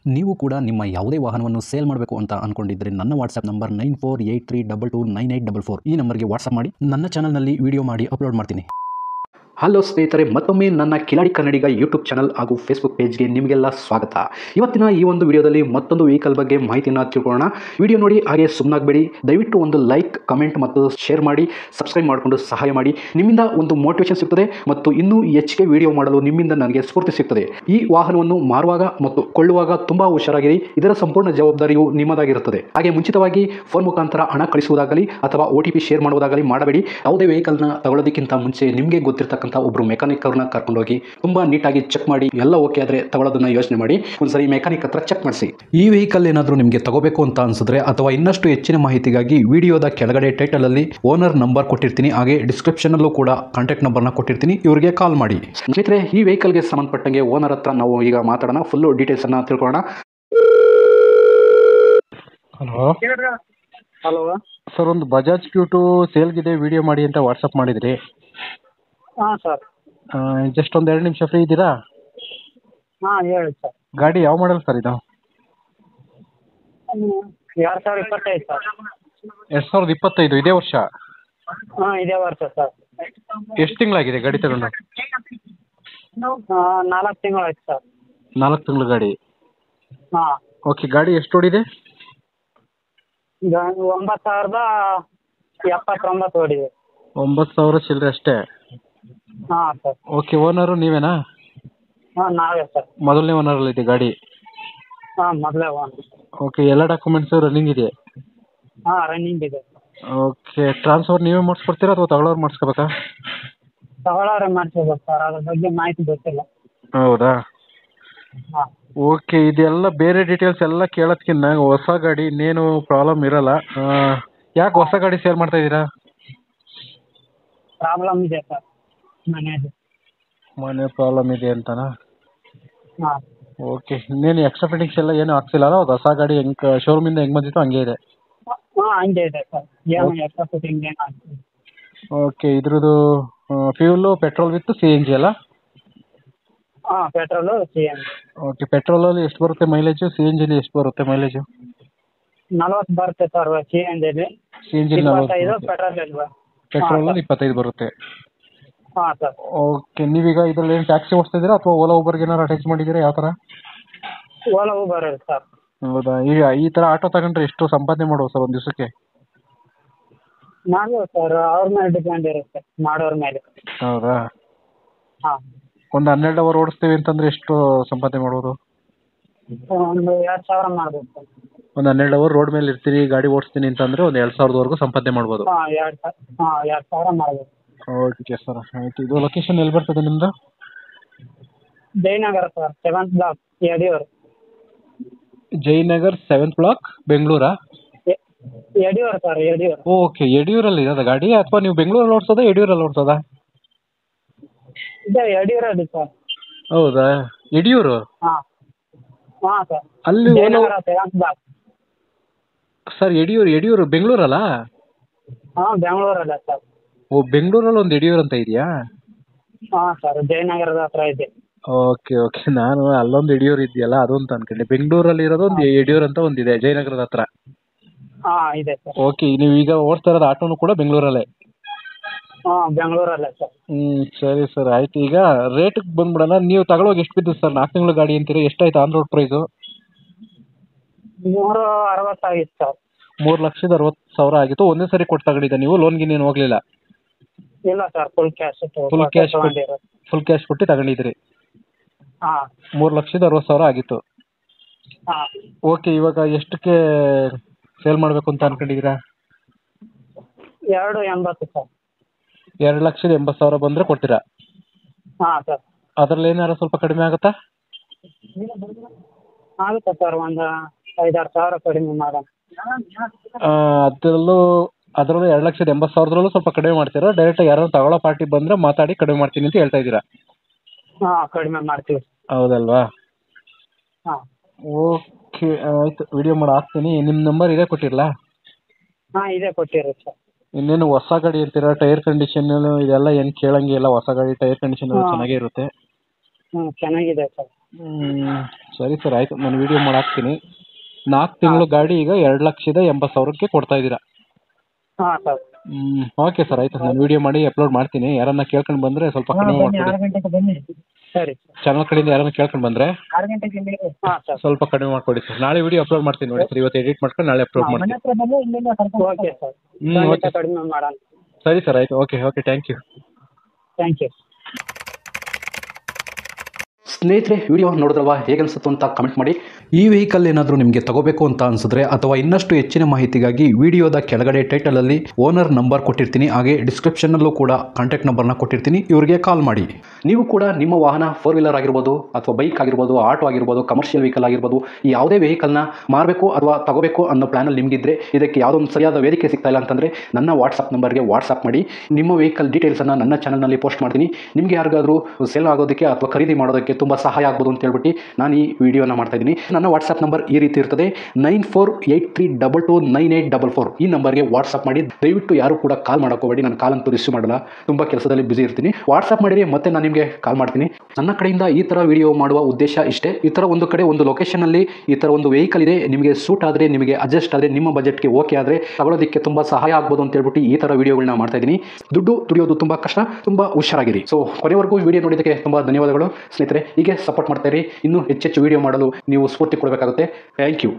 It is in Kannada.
ನೀವು ಕೂಡ ನಿಮ್ಮ ಯಾವುದೇ ವಾಹನವನ್ನು ಸೇಲ್ ಮಾಡಬೇಕು ಅಂತ ಅನ್ಕೊಂಡಿದ್ರೆ ನನ್ನ ವಾಟ್ಸ್ಆಪ್ ನಂಬರ್ 9483229844 ಈ ನಂಬರ್ಗೆ ವಾಟ್ಸ್ಆಪ್ ಮಾಡಿ. ನನ್ನ ಚಾನಲ್ನಲ್ಲಿ ವಿಡಿಯೋ ಮಾಡಿ ಅಪ್ಲೋಡ್ ಮಾಡ್ತೀನಿ. ಹಲೋ ಸ್ನೇಹಿತರೆ, ಮತ್ತೊಮ್ಮೆ ನನ್ನ ಕಿಲಾಡಿ ಕನ್ನಡಿಗ ಯೂಟ್ಯೂಬ್ ಚಾನಲ್ ಹಾಗೂ ಫೇಸ್ಬುಕ್ ಪೇಜ್ಗೆ ನಿಮಗೆಲ್ಲ ಸ್ವಾಗತ. ಇವತ್ತಿನ ಈ ಒಂದು ವಿಡಿಯೋದಲ್ಲಿ ಮತ್ತೊಂದು ವೆಹಿಕಲ್ ಬಗ್ಗೆ ಮಾಹಿತಿಯನ್ನು ತಿಳ್ಕೊಳ್ಳೋಣ. ವಿಡಿಯೋ ನೋಡಿ ಹಾಗೆ ಸುಮ್ಮನಾಗಬೇಡಿ. ದಯವಿಟ್ಟು ಒಂದು ಲೈಕ್, ಕಮೆಂಟ್ ಮತ್ತು ಶೇರ್ ಮಾಡಿ, ಸಬ್ಸ್ಕ್ರೈಬ್ ಮಾಡಿಕೊಂಡು ಸಹಾಯ ಮಾಡಿ. ನಿಮ್ಮಿಂದ ಒಂದು ಮೋಟಿವೇಶನ್ ಸಿಗ್ತದೆ ಮತ್ತು ಇನ್ನೂ ಹೆಚ್ಚಿಗೆ ವಿಡಿಯೋ ಮಾಡಲು ನಿಮ್ಮಿಂದ ನನಗೆ ಸ್ಫೂರ್ತಿ ಸಿಗ್ತದೆ. ಈ ವಾಹನವನ್ನು ಮಾರುವಾಗ ಮತ್ತು ಕೊಳ್ಳುವಾಗ ತುಂಬ ಹುಷಾರಾಗಿರಿ. ಇದರ ಸಂಪೂರ್ಣ ಜವಾಬ್ದಾರಿಯು ನಿಮ್ಮದಾಗಿರುತ್ತದೆ. ಹಾಗೆ ಮುಂಚಿತವಾಗಿ ಫೋನ್ ಮುಖಾಂತರ ಹಣ ಕಳಿಸುವುದಾಗಲಿ ಅಥವಾ OTP ಶೇರ್ ಮಾಡುವುದಾಗಲಿ ಮಾಡಬೇಡಿ. ಯಾವುದೇ ವೆಹಿಕಲ್ನ ತಗೊಳ್ಳೋದಕ್ಕಿಂತ ಮುಂಚೆ ನಿಮಗೆ ಗೊತ್ತಿರತಕ್ಕಂಥ ಒಬ್ಬರು ಮೆಕ್ಯಾನಿಕ್ ಅವ್ರನ್ನ ಕರ್ಕೊಂಡೋಗಿ ತುಂಬಾ ನೀಟಾಗಿ ಚೆಕ್ ಮಾಡಿ, ಎಲ್ಲ ಓಕೆ ಆದ್ರೆ ತಗೊಳ್ಳೋದನ್ನ ಯೋಚನೆ ಮಾಡಿ. ಒಂದ್ಸರಿ ಮೆಕ್ಯಾನಿಕ್ ಹತ್ರ ಚೆಕ್ ಮಾಡಿಸಿ. ಈ ವೆಹಿಕಲ್ ಏನಾದರೂ ನಿಮಗೆ ತಗೋಬೇಕು ಅಂತ ಅನ್ಸಿದ್ರೆ ಅಥವಾ ಇನ್ನಷ್ಟು ಹೆಚ್ಚಿನ ಮಾಹಿತಿಗಾಗಿ ವಿಡಿಯೋದ ಕೆಳಗಡೆ ಟೈಟಲ್ ಅಲ್ಲಿ ಓನರ್ ನಂಬರ್ ಕೊಟ್ಟಿರ್ತೀನಿ, ಹಾಗೆ ಡಿಸ್ಕ್ರಿಪ್ಷನ್ ಅಲ್ಲೂ ಕೂಡ ಕಾಂಟ್ಯಾಕ್ಟ್ ನಂಬರ್ನ ಕೊಟ್ಟಿರ್ತೀನಿ, ಇವರಿಗೆ ಕಾಲ್ ಮಾಡಿ. ಸ್ನೇಹಿತರೆ, ಈ ವೆಹಿಕಲ್ಗೆ ಸಂಬಂಧಪಟ್ಟಂಗೆ ಓನರ್ ಹತ್ರ ನಾವು ಈಗ ಮಾತಾಡೋಣ, ಫುಲ್ ಡೀಟೇಲ್ಸ್ ಅನ್ನ ತಿಳ್ಕೊಳ್ಳೋಣ. ಹಲೋ ಹಲೋ ಸರ್, ಒಂದು ಬಜಾಜ್ ಕ್ಯೂಟು ಸೇಲ್ಗಿದೆ, ವಿಡಿಯೋ ಮಾಡಿ ಅಂತ ವಾಟ್ಸಪ್ ಮಾಡಿದ್ರಿ. ಹಾಂ ಸರ್. ಜಸ್ಟ್ ಒಂದು 2 ನಿಮಿಷ ಫ್ರೀ ಇದ್ದೀರಾ? ಹಾಂ ಹೇಳಿ ಸರ್. ಗಾಡಿ ಯಾವ ಮಾಡಲ್ ಸರ್ ಇದು? 2025 ಸರ್. 2025, ಇದೇ ವರ್ಷ? ಹಾಂ ಇದೇ ವರ್ಷ ಸರ್. ಎಷ್ಟು ತಿಂಗಳಾಗಿದೆ ಗಾಡಿ ತಗೊಂಡು? 4 ತಿಂಗಳಾಯ್ತು ಸರ್. 4 ತಿಂಗಳು ಗಾಡಿ. ಹಾಂ. ಓಕೆ, ಗಾಡಿ ಎಷ್ಟು ಓಡಿದೆ? ಈಗ 9,079 ಓಡಿದೆ. 9,000 ಚಿಲ್ಲರೆ ಅಷ್ಟೇ? ಹಾಂ ಸರ್. Okay, owner ನೀವೇನಾ? ಹಾಂ ನಾವೇ ಸರ್. ಮೊದಲನೇ ಓನರಲ್ಲಿ ಇದೆ ಗಾಡಿ? ಹಾಂ ಮೊದಲೇ ಒನ್. ಓಕೆ, ಎಲ್ಲ ಡಾಕ್ಯುಮೆಂಟ್ಸು ರನ್ನಿಂಗ್ ಇದೆ? ಹಾಂ ರನ್ನಿಂಗ್ ಇದೆ. ಓಕೆ, ಟ್ರಾನ್ಸ್ಫರ್ ನೀವೇ ಮಾಡಿಸ್ಕೊಡ್ತೀರಾ ಅಥವಾ ತಗೊಳ್ಳೋರು ಮಾಡಿಸ್ಕೋಬೇಕಾ? ತಗೊಳ್ಳೋರೆ ಮಾಡಿಸ್ಬೇಕು ಸರ್, ಅದ್ರ ಬಗ್ಗೆ ಮಾಹಿತಿ ಗೊತ್ತಿಲ್ಲ. ಹೌದಾ? ಹಾಂ. ಓಕೆ, ಇದೆಲ್ಲ ಬೇರೆ ಡೀಟೇಲ್ಸ್ ಎಲ್ಲ ಕೇಳೋದ್ಕಿಂತ ಹೊಸ ಗಾಡಿ ಇನ್ನೇನು ಪ್ರಾಬ್ಲಮ್ ಇರಲ್ಲ. ಯಾಕೆ ಹೊಸ ಗಾಡಿ ಸೇಲ್ ಮಾಡ್ತಾ ಇದ್ದೀರಾ? ಪ್ರಾಬ್ಲಮ್ ಇದೆ ಸರ್ ಮನೆಯದು. ಮನೆ ಪ್ರಾಬ್ಲಮ್ ಇದೆ ಅಂತನಾ? ಹಾಂ. ಓಕೆ, ಇನ್ನೇನು ಎಕ್ಸ್ಟ್ರಾ ಫಿಟ್ಟಿಂಗ್ಸ್ ಎಲ್ಲ ಏನು ಹಾಕ್ಸಿಲ್ಲ ಅಲ್ಲ? ಹೊಸ ಗಾಡಿ ಹೆಂಗೆ ಶೋರೂಮಿಂದ ಹೆಂಗೆ ಬಂದಿತ್ತು ಹಂಗೆ ಇದೆ? ಹಾಂ ಹಂಗೆ ಇದೆ ಸರ್, ಏನು ಎಕ್ಸ್ಟ್ರಾ ಫಿಟ್ಟಿಂಗ್ ಏನು ಆಗ್ತದೆ. ಓಕೆ, ಇದ್ರದ್ದು ಫ್ಯೂಲು ಪೆಟ್ರೋಲ್ ವಿತ್ CNG ಅಲ್ಲ? ಹಾಂ ಪೆಟ್ರೋಲು CNG. ಓಕೆ, ಪೆಟ್ರೋಲಲ್ಲಿ ಎಷ್ಟು ಬರುತ್ತೆ ಮೈಲೇಜು? CNGಲಿ ಎಷ್ಟು ಬರುತ್ತೆ ಮೈಲೇಜು? 40 ಬರುತ್ತೆ ಸರ್ CNGಲಿ. CNG 25 petrol. ಪೆಟ್ರೋಲಲ್ಲಿ 25 ಬರುತ್ತೆ. ಹಾಂ ಸರ್. ಓಕೆ, ನೀವೀಗ ಇದರಲ್ಲಿ ಏನು ಟ್ಯಾಕ್ಸಿ ಓಡಿಸ್ತಾ ಇದ್ದೀರಾ ಅಥವಾ ಓಲಾ ಊಬರ್ಗೆ ಏನಾರು ಅಟ್ಯಾಚ್ ಮಾಡಿದ್ದೀರಾ? ಯಾವ ಥರ? ಓಲಾ ಊಬರ್ ಇದೆ ಸರ್. ಹೌದಾ? ಈಗ ಈ ಥರ ಆಟೋ ತಗೊಂಡ್ರೆ ಎಷ್ಟು ಸಂಪಾದನೆ ಮಾಡ್ಬೋದು ಸರ್ ಒಂದು ದಿವಸಕ್ಕೆ? ಮಾಡ್ಬೋದು ಸರ್, ಅವ್ರ ಮೇಲೆ ಡಿಪೆಂಡ್ ಇರುತ್ತೆ, ಮಾಡೋರ ಮೇಲೆ. ಹೌದಾ? ಹಾಂ. ಒಂದು 12 ಅವರ್ ಓಡಿಸ್ತೀವಿ ಅಂತಂದ್ರೆ ಎಷ್ಟು ಸಂಪಾದನೆ ಮಾಡ್ಬೋದು? ಒಂದು 2,000 ಮಾಡ್ಬೋದು ಸರ್. ಒಂದು 12 ಅವರ್ ರೋಡ್ ಮೇಲೆ ಇರ್ತೀರಿ, ಗಾಡಿ ಓಡಿಸ್ತೀನಿ ಅಂತಂದ್ರೆ ಒಂದು 2,000ವರೆಗೂ ಸಂಪಾದನೆ ಮಾಡ್ಬೋದು. ಹಾಂ 2,000 ಮಾಡ್ಬೋದು. ಓಕೆ ಸರ್, ಆಯ್ತು. ಇದು ಲೊಕೇಶನ್ ಎಲ್ಲಿ ಬರ್ತದೆ ನಿಮ್ಮದು? Jayanagar sir, 7th block, Yediyur. Jayanagar 7th block, ಬೆಂಗಳೂರಾ? ಯಡಿಯೂರು ಸರ್, ಯಡಿಯೂರು. ಓಕೆ, ಯಡಿಯೂರಲ್ಲಿ ಇರೋದ ಗಾಡಿ ಅಥವಾ ನೀವು ಬೆಂಗಳೂರಲ್ಲಿ ಓಡಿಸೋದಾ ಯಡಿಯೂರಲ್ಲಿ ಓಡಿಸೋದಾ? ಇದೆ ಯಡಿಯೂರಲ್ಲಿ ಸರ್. ಹೌದಾ? ಯಡಿಯೂರು? ಹಾಂ ಹಾಂ ಸರ್. ಅಲ್ಲಿ Jayanagar 7th block. Sir Yediyur ಬೆಂಗಳೂರಲ್ಲ? ಹಾಂ ಬೆಂಗಳೂರಲ್ಲ ಸರ್. ಓ, ಬೆಂಗಳೂರಲ್ಲಿ ಒಂದು ಯಡಿಯೂರು ಅಂತ ಇದೆಯಾ? ಹಾಂ ಸರ್, ಜಯನಗರದ ಹತ್ರ ಇದೆ. ಓಕೆ ಓಕೆ, ನಾನು ಅಲ್ಲೊಂದು ಯಡಿಯೂರು ಇದೆಯಲ್ಲ ಅದು ಅಂತ ಅನ್ಕೊಂಡೆ. ಬೆಂಗಳೂರಲ್ಲಿ ಇರೋದು ಒಂದು ಯಡಿಯೂರು ಅಂತ ಒಂದಿದೆ ಜಯನಗರದ ಹತ್ರ. ಹಾಂ ಇದೆ ಸರ್. ಓಕೆ, ನೀವು ಈಗ ಓಡಿಸ್ತಾ ಇರೋದು ಆಟೋನು ಕೂಡ ಬೆಂಗಳೂರಲ್ಲೇ? ಹಾಂ ಬೆಂಗಳೂರಲ್ಲೇ ಸರ್. ಸರಿ ಸರ್, ಆಯ್ತು. ಈಗ ರೇಟಿಗೆ ಬಂದ್ಬಿಡೋಣ. ನೀವು ತಗೊಳ್ಳೋಕೆ ಎಷ್ಟು ಬಿದ್ದು ಸರ್? 4 ತಿಂಗಳು ಗಾಡಿ ಅಂತೀರಿ, ಎಷ್ಟಾಯ್ತು ಆನ್ ರೋಡ್ ಪ್ರೈಸು? 360 ಆಗಿತ್ತು ಸರ್. 3,60,000 ಆಗಿತ್ತು. ಒಂದೇ ಸರಿ ಕೊಟ್ಟು ತಗೊಂಡಿದ್ದೆ ನೀವು? ಲೋನ್ ಗಿನ್ ಏನು ಹೋಗ್ಲಿಲ್ಲ? ಇಲ್ಲ sir, full cash full cash ಕೊಟ್ಟು ತಗೊಂಡಿದ್ರಿ? ಹಾಂ. 3,60,000 ಆಗಿತ್ತು. ಹಾಂ. ಓಕೆ, ಇವಾಗ ಎಷ್ಟಕ್ಕೆ ಸೇಲ್ ಮಾಡಬೇಕು ಅಂತ ಅನ್ಕೊಂಡಿದ್ದೀರಾ? 280 ಸರ್. 2,80,000 ಬಂದರೆ ಕೊಡ್ತೀರಾ? ಹಾಂ ಸರ್. ಅದರಲ್ಲಿ ಏನಾರು ಸ್ವಲ್ಪ ಕಡಿಮೆ ಆಗುತ್ತಾ? ಆಗುತ್ತೆ ಸರ್, ಒಂದು 5-6 ಸಾವಿರ ಕಡಿಮೆ ಮಾಡೋಣ. ಅದರಲ್ಲೂ 2,80,000 ಸ್ವಲ್ಪ ಕಡಿಮೆ ಮಾಡ್ತೀರಾ? ಡೈರೆಕ್ಟ್ ಯಾರು ತಗೊಳ್ಳೋ ಪಾರ್ಟಿ ಬಂದರೆ ಮಾತಾಡಿ ಕಡಿಮೆ ಮಾಡ್ತೀನಿ ಅಂತ ಹೇಳ್ತಾ ಇದ್ದೀರಾ? ಹಾಂ ಕಡಿಮೆ ಮಾಡ್ತೀವಿ. ಹೌದಲ್ವಾ? ಹಾಂ. ಓಕೆ, ಆಯಿತು. ವಿಡಿಯೋ ಮಾಡಿ ಹಾಕ್ತೀನಿ. ನಿಮ್ಮ ನಂಬರ್ ಇದೇ ಕೊಟ್ಟಿರಲಾ? ಹಾಂ ಇದೇ ಕೊಟ್ಟಿರಿ ಸರ್. ಇನ್ನೇನು ಹೊಸ ಗಾಡಿ ಅಂತೀರಾ, ಟೈರ್ ಕಂಡೀಷನ್ ಇದೆಲ್ಲ ಏನು ಕೇಳಂಗೆ ಇಲ್ಲ. ಹೊಸ ಗಾಡಿ ಟೈರ್ ಕಂಡೀಷನ್ ಚೆನ್ನಾಗೇ ಇರುತ್ತೆ. ಚೆನ್ನಾಗಿದೆ ಸರ್. ಸರಿ ಸರ್ ಆಯಿತು, ನಾನು ವಿಡಿಯೋ ಮಾಡಾಕ್ತೀನಿ. 4 ತಿಂಗಳು ಗಾಡಿ ಈಗ 2,80,000ಕ್ಕೆ ಕೊಡ್ತಾ ಇದ್ದೀರಾ? ಹಾಂ ಸರ್. ಓಕೆ ಸರ್ ಆಯಿತು, ನಾನು ವಿಡಿಯೋ ಮಾಡಿ ಅಪ್ಲೋಡ್ ಮಾಡ್ತೀನಿ. ಯಾರನ್ನ ಕೇಳ್ಕೊಂಡು ಬಂದರೆ ಸ್ವಲ್ಪ ಕಡಿಮೆ ಬನ್ನಿ, ಮಾಡಿಕೊಡಿ. 6 ಗಂಟೆಗೆ ಬನ್ನಿ. ಸರಿ ಚಾನಲ್ ಕಡೆಯಿಂದ ಯಾರನ್ನ ಕೇಳ್ಕೊಂಡು ಬಂದರೆ 6 ಗಂಟೆಗೆ ಹಾಂ ಸರ್. ಸ್ವಲ್ಪ ಕಡಿಮೆ ಮಾಡಿಕೊಡಿ ಸರ್. ನಾಳೆ ವಿಡಿಯೋ ಅಪ್ಲೋಡ್ ಮಾಡ್ತೀನಿ ನೋಡಿ ಸರ್, ಇವತ್ತು ಎಡಿಟ್ ಮಾಡ್ಕೊಂಡು ನಾಳೆ ಅಪ್ಲೋಡ್ ಮನೆ ಮಾಡ್ತೀನಿ. ಹತ್ರ ಬಂದು ಇಲ್ಲಿಂದ ಕರ್ಕೊಂಡು ಓಕೆ ಸರ್. ಓಕೆ ಕಡಿಮೆ ಮಾಡೋಣ. ಸರಿ ಸರ್ ಆಯಿತು. Okay okay, thank you. Thank you. ಸ್ನೇಹಿತರೆ, ವಿಡಿಯೋ ನೋಡಿದ್ರಲ್ವಾ, ಹೇಗೆ ಅನಿಸುತ್ತೋ ಅಂತ ಕಮೆಂಟ್ ಮಾಡಿ. ಈ ವೆಹಿಕಲ್ ಏನಾದರೂ ನಿಮಗೆ ತಗೋಬೇಕು ಅಂತ ಅನಿಸಿದ್ರೆ ಅಥವಾ ಇನ್ನಷ್ಟು ಹೆಚ್ಚಿನ ಮಾಹಿತಿಗಾಗಿ ವಿಡಿಯೋದ ಕೆಳಗಡೆ ಟೈಟಲಲ್ಲಿ ಓನರ್ ನಂಬರ್ ಕೊಟ್ಟಿರ್ತೀನಿ, ಹಾಗೆ ಡಿಸ್ಕ್ರಿಪ್ಷನ್ನಲ್ಲೂ ಕೂಡ ಕಾಂಟ್ಯಾಕ್ಟ್ ನಂಬರ್ನ ಕೊಟ್ಟಿರ್ತೀನಿ, ಇವರಿಗೆ ಕಾಲ್ ಮಾಡಿ. ನೀವು ಕೂಡ ನಿಮ್ಮ ವಾಹನ 4 ವೀಲರ್ ಆಗಿರ್ಬೋದು ಅಥವಾ ಬೈಕ್ ಆಗಿರ್ಬೋದು, ಆಟೋ ಆಗಿರ್ಬೋದು, ಕಮರ್ಷಿಯಲ್ ವೆಹಿಕಲ್ ಆಗಿರ್ಬೋದು, ಈ ಯಾವುದೇ ವೆಹಿಕಲ್ನ ಮಾರಬೇಕು ಅಥವಾ ತಗೋಬೇಕು ಅನ್ನೋ ಪ್ಲಾನಲ್ಲಿ ನಿಮಗಿದ್ರೆ, ಇದಕ್ಕೆ ಯಾವುದೋ ಒಂದು ಸರಿಯಾದ ವೇದಿಕೆ ಸಿಗ್ತಾ ಇಲ್ಲ ಅಂತಂದರೆ ನನ್ನ ವಾಟ್ಸಪ್ ನಂಬರ್ಗೆ ವಾಟ್ಸಪ್ ಮಾಡಿ. ನಿಮ್ಮ ವೆಹಿಕಲ್ ಡೀಟೇಲ್ಸನ್ನು ನನ್ನ ಚಾನಲ್ನಲ್ಲಿ ಪೋಸ್ಟ್ ಮಾಡ್ತೀನಿ. ನಿಮಗೆ ಯಾರಿಗಾದರೂ ಸೇಲ್ ಆಗೋದಕ್ಕೆ ಅಥವಾ ಖರೀದಿ ಮಾಡೋದಕ್ಕೆ ತುಂಬ ಸಹಾಯ ಆಗ್ಬೋದು ಅಂತ ಹೇಳ್ಬಿಟ್ಟು ನಾನು ಈ ವಿಡಿಯೋನ ಮಾಡ್ತಾ ಇದ್ದೀನಿ. ನನ್ನ ವಾಟ್ಸಪ್ ನಂಬರ್ ಈ ರೀತಿ ಇರ್ತದೆ, 9483229844. ಈ ನಂಬರ್ಗೆ ವಾಟ್ಸಪ್ ಮಾಡಿ. ದಯವಿಟ್ಟು ಯಾರು ಕೂಡ ಕಾಲ್ ಮಾಡೋಕೋಬೇಡಿ, ನಾನು ಕಾಲ್ ಅಂತೂ ರಿಸೀವ್ ಮಾಡಲ್ಲ, ತುಂಬ ಕೆಲಸದಲ್ಲಿ ಬಿಸಿ ಇರ್ತೀನಿ. ವಾಟ್ಸಪ್ ಮಾಡಿರಿ, ಮತ್ತೆ ನಾನು ನಿಮಗೆ ಕಾಲ್ ಮಾಡ್ತೀನಿ. ನನ್ನ ಕಡೆಯಿಂದ ಈ ಥರ ವಿಡಿಯೋ ಮಾಡುವ ಉದ್ದೇಶ ಇಷ್ಟೇ. ಈ ಥರ ಒಂದು ಕಡೆ ಒಂದು ಲೊಕೇಶನಲ್ಲಿ ಈ ಥರ ಒಂದು ವೆಹಿಕಲ್ ಇದೆ, ನಿಮಗೆ ಸೂಟ್ ಆದರೆ, ನಿಮಗೆ ಅಡ್ಜಸ್ಟ್ ಆದರೆ, ನಿಮ್ಮ ಬಜೆಟ್ಗೆ ಓಕೆ ಆದರೆ ತಗೊಳ್ಳೋದಕ್ಕೆ ತುಂಬ ಸಹಾಯ ಆಗ್ಬೋದು ಅಂತ ಹೇಳ್ಬಿಟ್ಟು ಈ ಥರ ವಿಡಿಯೋಗಳನ್ನ ಮಾಡ್ತಾ ಇದ್ದೀನಿ. ದುಡ್ಡು ದುಡಿಯೋದು ತುಂಬ ಕಷ್ಟ, ತುಂಬ ಹುಷಾರಾಗಿರಿ. ಸೊ ಕೊನೆವರೆಗೂ ವಿಡಿಯೋ ನೋಡಿದ್ದಕ್ಕೆ ತುಂಬ ಧನ್ಯವಾದಗಳು ಸ್ನೇಹಿತರೆ. ಹೀಗೆ ಸಪೋರ್ಟ್ ಮಾಡ್ತಾ ಇರಿ. ಇನ್ನೂ ಹೆಚ್ಚೆಚ್ಚು ವಿಡಿಯೋ ಮಾಡಲು ನೀವು ಸ್ಫೂರ್ತಿ ಕೊಡಬೇಕಾಗುತ್ತೆ. Thank you.